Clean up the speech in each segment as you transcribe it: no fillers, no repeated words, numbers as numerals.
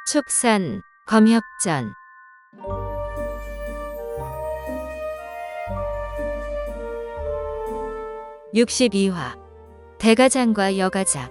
축산, 검협전. 62화 대가장과 여가장.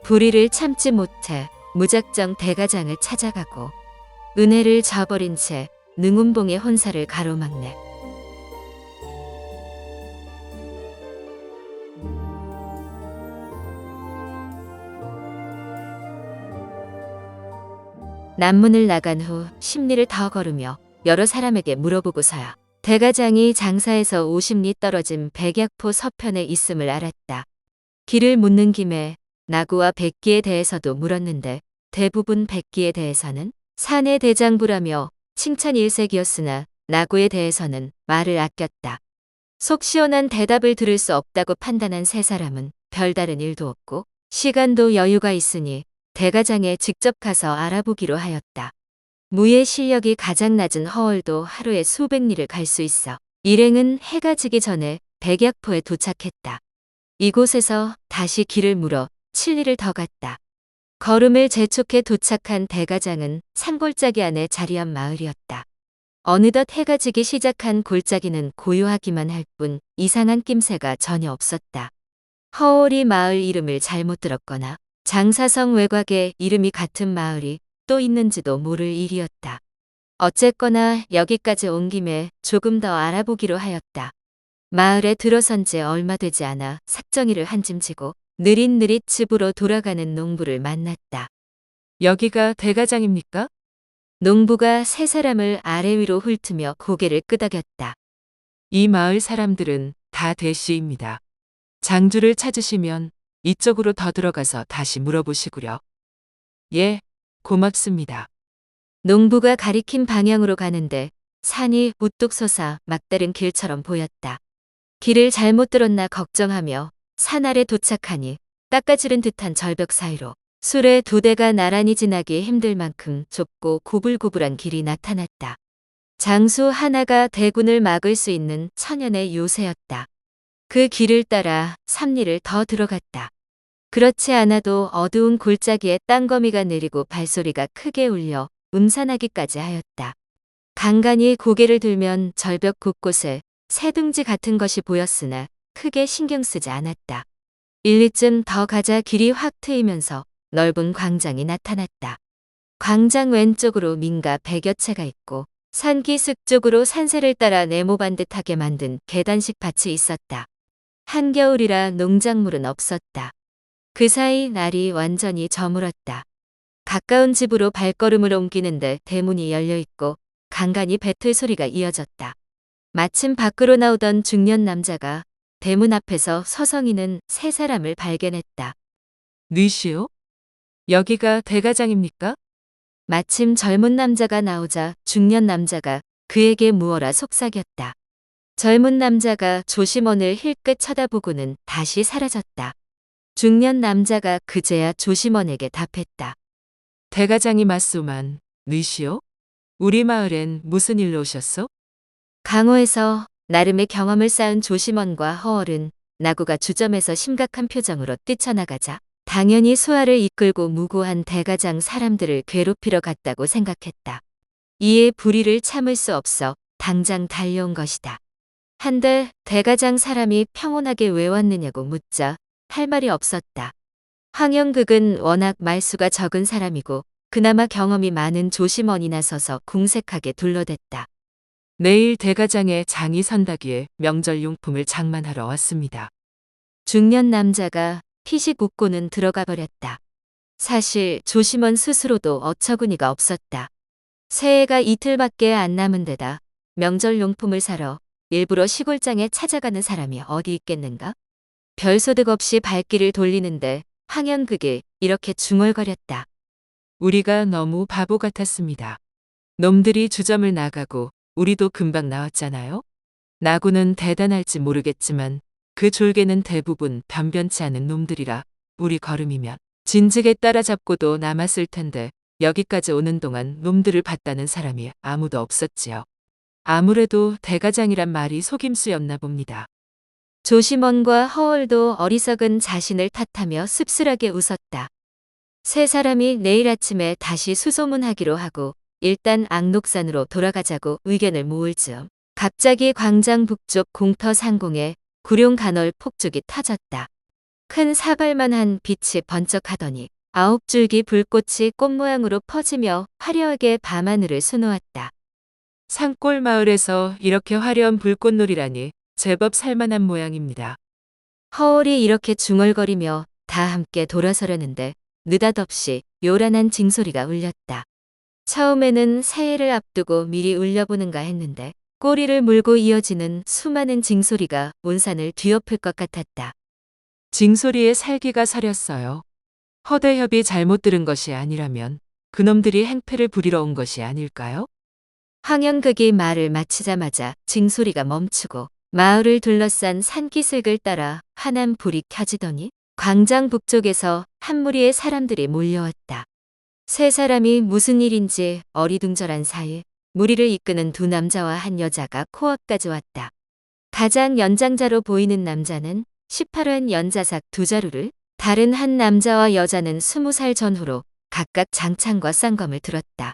불의를 참지 못해 무작정 대가장을 찾아가고 은혜를 저버린 채 능운봉의 혼사를 가로막네. 남문을 나간 후 십리를 더 걸으며 여러 사람에게 물어보고서야 대가장이 장사에서 50리 떨어진 백약포 서편에 있음을 알았다. 길을 묻는 김에 나구와 백기에 대해서도 물었는데 대부분 백기에 대해서는 사내 대장부라며 칭찬 일색이었으나 나구에 대해서는 말을 아꼈다. 속 시원한 대답을 들을 수 없다고 판단한 세 사람은 별다른 일도 없고 시간도 여유가 있으니 대가장에 직접 가서 알아보기로 하였다. 무예 실력이 가장 낮은 허월도 하루에 수백 리를 갈 수 있어 일행은 해가 지기 전에 백약포에 도착했다. 이곳에서 다시 길을 물어 7리를 더 갔다. 걸음을 재촉해 도착한 대가장은 산골짜기 안에 자리한 마을이었다. 어느덧 해가 지기 시작한 골짜기는 고요하기만 할 뿐 이상한 낌새가 전혀 없었다. 허월이 마을 이름을 잘못 들었거나 장사성 외곽에 이름이 같은 마을이 또 있는지도 모를 일이었다. 어쨌거나 여기까지 온 김에 조금 더 알아보기로 하였다. 마을에 들어선 지 얼마 되지 않아 삭정이를 한 짐 지고 느릿느릿 집으로 돌아가는 농부를 만났다. 여기가 대가장입니까? 농부가 세 사람을 아래 위로 훑으며 고개를 끄덕였다. 이 마을 사람들은 다 대씨입니다. 장주를 찾으시면 이쪽으로 더 들어가서 다시 물어보시구려. 예, 고맙습니다. 농부가 가리킨 방향으로 가는데 산이 우뚝 솟아 막다른 길처럼 보였다. 길을 잘못 들었나 걱정하며 산 아래 도착하니 깎아지른 듯한 절벽 사이로 수레 두 대가 나란히 지나기 힘들 만큼 좁고 고불고불한 길이 나타났다. 장수 하나가 대군을 막을 수 있는 천연의 요새였다. 그 길을 따라 3리를 더 들어갔다. 그렇지 않아도 어두운 골짜기에 땅거미가 내리고 발소리가 크게 울려 음산하기까지 하였다. 간간히 고개를 들면 절벽 곳곳에 새둥지 같은 것이 보였으나 크게 신경 쓰지 않았다. 1리쯤 더 가자 길이 확 트이면서 넓은 광장이 나타났다. 광장 왼쪽으로 민가 100여 채가 있고 산기슭 쪽으로 산세를 따라 네모반 듯하게 만든 계단식 밭이 있었다. 한겨울이라 농작물은 없었다. 그 사이 날이 완전히 저물었다. 가까운 집으로 발걸음을 옮기는데 대문이 열려있고 간간히 배틀 소리가 이어졌다. 마침 밖으로 나오던 중년 남자가 대문 앞에서 서성이는 세 사람을 발견했다. 뉘시오? 여기가 대가장입니까? 마침 젊은 남자가 나오자 중년 남자가 그에게 무어라 속삭였다. 젊은 남자가 조심원을 힐끗 쳐다보고는 다시 사라졌다. 중년 남자가 그제야 조심원에게 답했다. 대가장이 맞소만, 뉘시오? 우리 마을엔 무슨 일로 오셨소? 강호에서 나름의 경험을 쌓은 조심원과 허월은 나구가 주점에서 심각한 표정으로 뛰쳐나가자 당연히 수하를 이끌고 무고한 대가장 사람들을 괴롭히러 갔다고 생각했다. 이에 불의를 참을 수 없어 당장 달려온 것이다. 한데 대가장 사람이 평온하게 왜 왔느냐고 묻자 할 말이 없었다. 황영극은 워낙 말수가 적은 사람이고 그나마 경험이 많은 조심원이 나서서 궁색하게 둘러댔다. 내일 대가장에 장이 선다기에 명절용품을 장만하러 왔습니다. 중년 남자가 피식 웃고는 들어가 버렸다. 사실 조심원 스스로도 어처구니가 없었다. 새해가 이틀밖에 안 남은 데다 명절용품을 사러 일부러 시골장에 찾아가는 사람이 어디 있겠는가? 별소득 없이 발길을 돌리는데 황연극이 이렇게 중얼거렸다. 우리가 너무 바보 같았습니다. 놈들이 주점을 나가고 우리도 금방 나왔잖아요. 나구는 대단할지 모르겠지만 그 졸개는 대부분 변변치 않은 놈들이라 우리 걸음이면 진즉에 따라잡고도 남았을 텐데 여기까지 오는 동안 놈들을 봤다는 사람이 아무도 없었지요. 아무래도 대가장이란 말이 속임수였나 봅니다. 조심원과 허월도 어리석은 자신을 탓하며 씁쓸하게 웃었다. 세 사람이 내일 아침에 다시 수소문하기로 하고 일단 악록산으로 돌아가자고 의견을 모을 즈음 갑자기 광장 북쪽 공터 상공에 구룡 간헐 폭죽이 터졌다. 큰 사발만한 빛이 번쩍하더니 9줄기 불꽃이 꽃 모양으로 퍼지며 화려하게 밤하늘을 수놓았다. 산골 마을에서 이렇게 화려한 불꽃놀이라니 제법 살만한 모양입니다. 허울이 이렇게 중얼거리며 다 함께 돌아서려는데 느닷없이 요란한 징소리가 울렸다. 처음에는 새해를 앞두고 미리 울려보는가 했는데 꼬리를 물고 이어지는 수많은 징소리가 온 산을 뒤엎을 것 같았다. 징소리에 살기가 서렸어요. 허대협이 잘못 들은 것이 아니라면 그놈들이 행패를 부리러 온 것이 아닐까요? 황연극이 말을 마치자마자 징소리가 멈추고 마을을 둘러싼 산기슭을 따라 환한 불이 켜지더니 광장 북쪽에서 한 무리의 사람들이 몰려왔다. 세 사람이 무슨 일인지 어리둥절한 사이 무리를 이끄는 두 남자와 한 여자가 코앞까지 왔다. 가장 연장자로 보이는 남자는 18원 연자삭 두 자루를, 다른 한 남자와 여자는 20살 전후로 각각 장창과 쌍검을 들었다.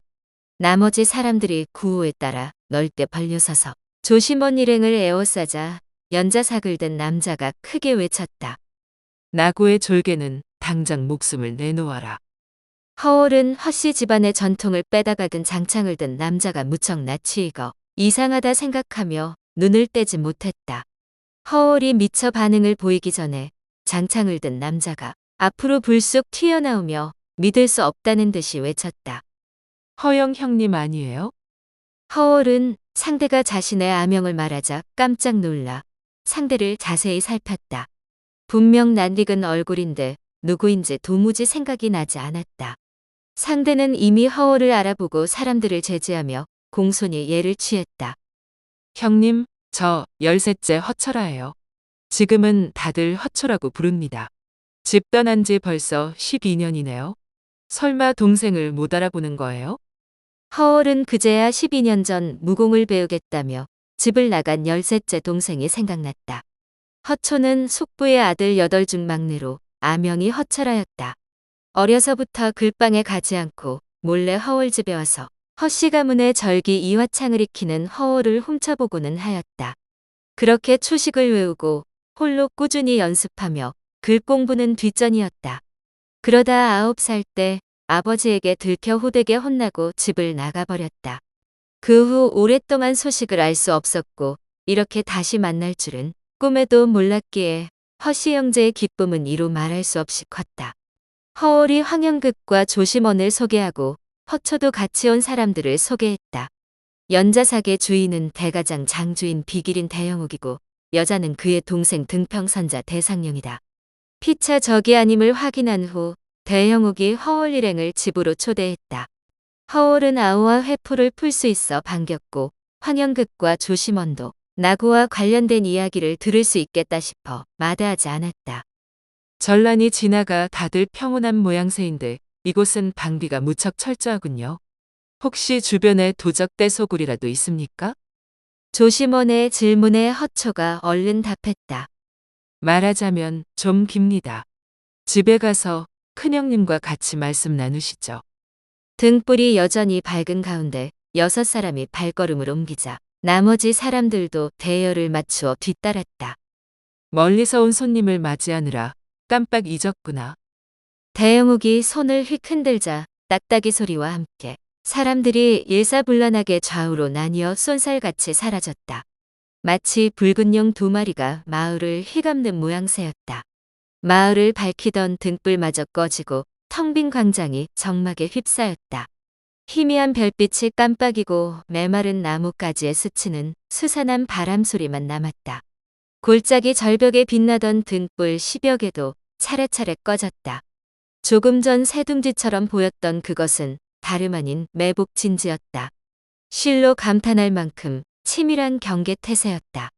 나머지 사람들이 구호에 따라 넓게 벌려서서 조심원 일행을 에워싸자 연자삭을 든 남자가 크게 외쳤다. 나고의 졸개는 당장 목숨을 내놓아라. 허울은 허씨 집안의 전통을 빼다가 장창을 든 남자가 무척 낯이 익어 이상하다 생각하며 눈을 떼지 못했다. 허울이 미처 반응을 보이기 전에 장창을 든 남자가 앞으로 불쑥 튀어나오며 믿을 수 없다는 듯이 외쳤다. 허영 형님 아니에요? 허울은 상대가 자신의 아명을 말하자 깜짝 놀라 상대를 자세히 살폈다. 분명 낯익은 얼굴인데 누구인지 도무지 생각이 나지 않았다. 상대는 이미 허울을 알아보고 사람들을 제지하며 공손히 예를 취했다. 형님, 저 13째 허철아예요. 지금은 다들 허초라고 부릅니다. 집 떠난 지 벌써 12년이네요. 설마 동생을 못 알아보는 거예요? 허울은 그제야 12년 전 무공을 배우겠다며 집을 나간 13째 동생이 생각났다. 허초는 숙부의 아들 8중 막내로 아명이 허철하였다. 어려서부터 글방에 가지 않고 몰래 허울 집에 와서 허씨 가문의 절기 이화창을 익히는 허울을 훔쳐보고는 하였다. 그렇게 초식을 외우고 홀로 꾸준히 연습하며 글 공부는 뒷전이었다. 그러다 9살 때 아버지에게 들켜 호되게 혼나고 집을 나가버렸다. 그 후 오랫동안 소식을 알 수 없었고 이렇게 다시 만날 줄은 꿈에도 몰랐기에 허씨 형제의 기쁨은 이루 말할 수 없이 컸다. 허울이 황영극과 조심원을 소개하고 허초도 같이 온 사람들을 소개했다. 연자삭의 주인은 대가장 장주인 비길인 대영옥이고 여자는 그의 동생 등평선자 대상령이다. 피차 적이 아님을 확인한 후 대영옥이 허울 일행을 집으로 초대했다. 허울은 아우와 회포를 풀 수 있어 반겼고 황영극과 조심원도 나고와 관련된 이야기를 들을 수 있겠다 싶어 마다하지 않았다. 전란이 지나가 다들 평온한 모양새인데 이곳은 방비가 무척 철저하군요. 혹시 주변에 도적 떼소굴이라도 있습니까? 조심원의 질문에 허초가 얼른 답했다. 말하자면 좀 깁니다. 집에 가서 큰형님과 같이 말씀 나누시죠. 등불이 여전히 밝은 가운데 6사람이 발걸음을 옮기자 나머지 사람들도 대열을 맞추어 뒤따랐다. 멀리서 온 손님을 맞이하느라 깜빡 잊었구나. 대영욱이 손을 휙 흔들자 딱딱이 소리와 함께 사람들이 일사불란하게 좌우로 나뉘어 쏜살같이 사라졌다. 마치 붉은 용 2마리가 마을을 휘감는 모양새였다. 마을을 밝히던 등불마저 꺼지고 텅 빈 광장이 적막에 휩싸였다. 희미한 별빛이 깜빡이고 메마른 나뭇가지에 스치는 스산한 바람 소리만 남았다. 골짜기 절벽에 빛나던 등불 10여 개도 차례차례 꺼졌다. 조금 전 새둥지처럼 보였던 그것은 다름 아닌 매복진지였다. 실로 감탄할 만큼 치밀한 경계태세였다.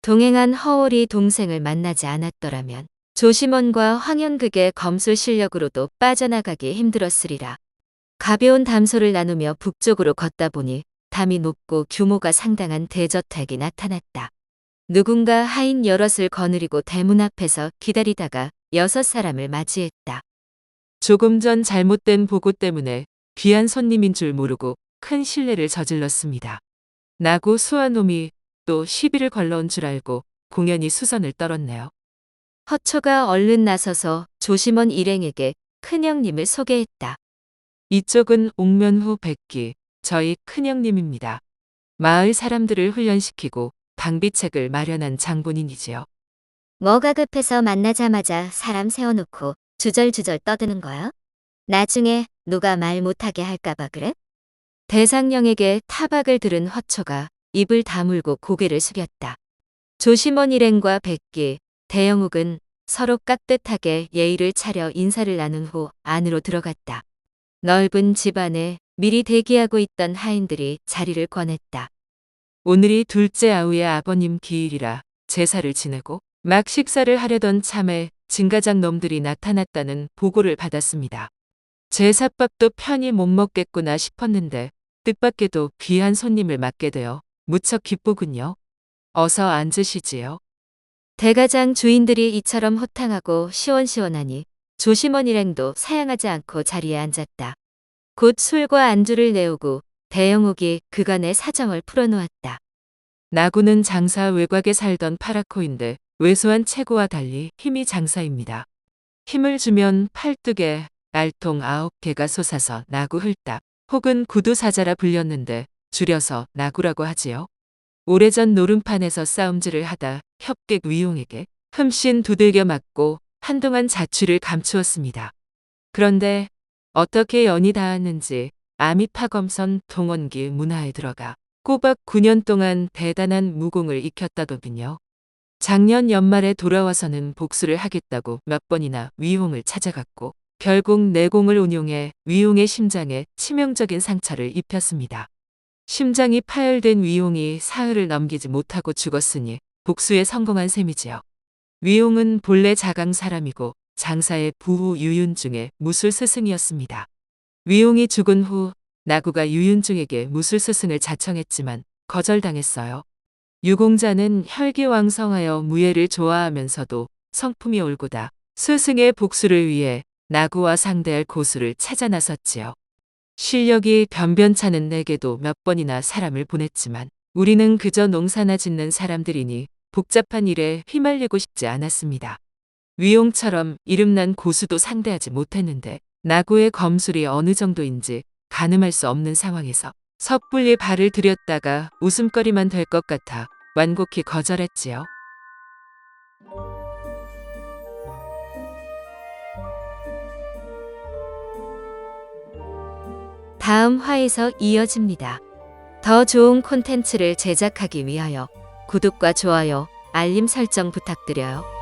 동행한 허울이 동생을 만나지 않았더라면 조심원과 황연극의 검술 실력으로도 빠져나가기 힘들었으리라. 가벼운 담소를 나누며 북쪽으로 걷다 보니 담이 높고 규모가 상당한 대저택이 나타났다. 누군가 하인 여럿을 거느리고 대문 앞에서 기다리다가 6사람을 맞이했다. 조금 전 잘못된 보고 때문에 귀한 손님인 줄 모르고 큰 실례를 저질렀습니다. 나고 수아놈이 또 시비를 걸러온 줄 알고 공연히 수선을 떨었네요. 허초가 얼른 나서서 조심원 일행에게 큰형님을 소개했다. 이쪽은 옥면후 백기, 저희 큰형님입니다. 마을 사람들을 훈련시키고 방비책을 마련한 장본인이지요. 뭐가 급해서 만나자마자 사람 세워놓고 주절주절 떠드는 거야? 나중에 누가 말 못하게 할까봐 그래? 대상령에게 타박을 들은 허초가 입을 다물고 고개를 숙였다. 조심원 일행과 백기, 대영욱은 서로 깍듯하게 예의를 차려 인사를 나눈 후 안으로 들어갔다. 넓은 집 안에 미리 대기하고 있던 하인들이 자리를 권했다. 오늘이 둘째 아우의 아버님 기일이라 제사를 지내고 막 식사를 하려던 참에 진가장 놈들이 나타났다는 보고를 받았습니다. 제사밥도 편히 못 먹겠구나 싶었는데 뜻밖에도 귀한 손님을 맞게 되어 무척 기쁘군요. 어서 앉으시지요. 대가장 주인들이 이처럼 호탕하고 시원시원하니 조심원 일행도 사양하지 않고 자리에 앉았다. 곧 술과 안주를 내오고 대영욱이 그간의 사정을 풀어놓았다. 나구는 장사 외곽에 살던 파라코인데 왜소한 체구와 달리 힘이 장사입니다. 힘을 주면 팔뚝에 알통 9개가 솟아서 나구 흘답 혹은 구두사자라 불렸는데 줄여서 나구라고 하지요. 오래전 노름판에서 싸움질을 하다 협객 위용에게 흠씬 두들겨 맞고 한동안 자취를 감추었습니다. 그런데 어떻게 연이 닿았는지 아미파검선 동원기 문화에 들어가 꼬박 9년 동안 대단한 무공을 익혔다더군요. 작년 연말에 돌아와서는 복수를 하겠다고 몇 번이나 위용을 찾아갔고 결국 내공을 운용해 위용의 심장에 치명적인 상처를 입혔습니다. 심장이 파열된 위용이 사흘을 넘기지 못하고 죽었으니 복수에 성공한 셈이지요. 위용은 본래 자강 사람이고 장사의 부후 유윤중의 무술 스승이었습니다. 위용이 죽은 후 나구가 유윤중에게 무술 스승을 자청했지만 거절당했어요. 유공자는 혈기왕성하여 무예를 좋아하면서도 성품이 올고다 스승의 복수를 위해 나구와 상대할 고수를 찾아 나섰지요. 실력이 변변찮은 내게도 몇 번이나 사람을 보냈지만 우리는 그저 농사나 짓는 사람들이니 복잡한 일에 휘말리고 싶지 않았습니다. 위용처럼 이름난 고수도 상대하지 못했는데 나구의 검술이 어느 정도인지 가늠할 수 없는 상황에서 섣불리 발을 들였다가 웃음거리만 될 것 같아 완곡히 거절했지요. 다음 화에서 이어집니다. 더 좋은 콘텐츠를 제작하기 위하여 구독과 좋아요, 알림 설정 부탁드려요.